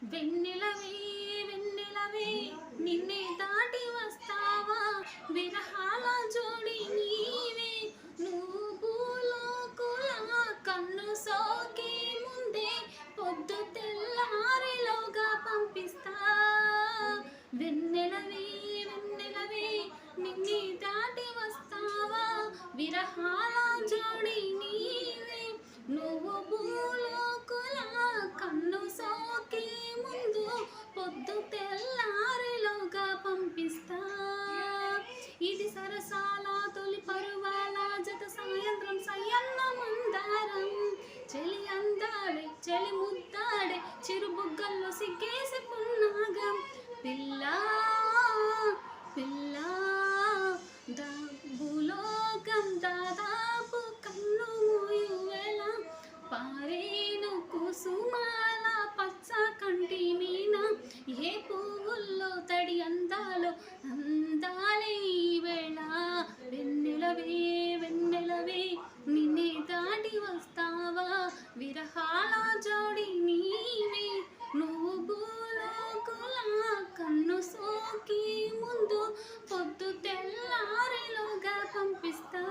వెన్నెలవే వెన్నెలవే నిన్నే దాటి వస్తావా, విరహాల జోడి నీవే. నువ్వు భూలోకుల కన్ను సోకే ముందే పొద్దు తెల్లారిలోగా పంపిస్తా. వెన్నెలవే వెన్నెలవే నిన్నే దాటి వస్తావా, విరహాల జోడి నీవే. నువ్వు భూలోకుల కన్ను సోకే ముందు పొద్దు తెల్లారిలోగా పంపిస్తా. ఇది సరసాల తొలి పరువాల జత సాయంత్రం సయ్యన్న మందారం. చెలి అందాడే చెలి ముద్దాడే చిరుబుగ్గల్లో సిగ్గేసి పున్నాగం. పిల్ల పిల్ల భూలోకం దాదాపు కన్ను మూయువేళ, పారేను కుసుమాల పచ్చ కంటి మీన. ఏ పువ్వుల్లో తడి అందాలో అందాలే ఈ వేళ. వెన్నెలవే వెన్నెలవే నిన్నే దాటి వస్తావా, విరహాల జోడి నీవే. నువ్వు భూలోకుల కన్ను సోకి ముందు పొద్దు తెల్లారిలోగా పంపిస్తా.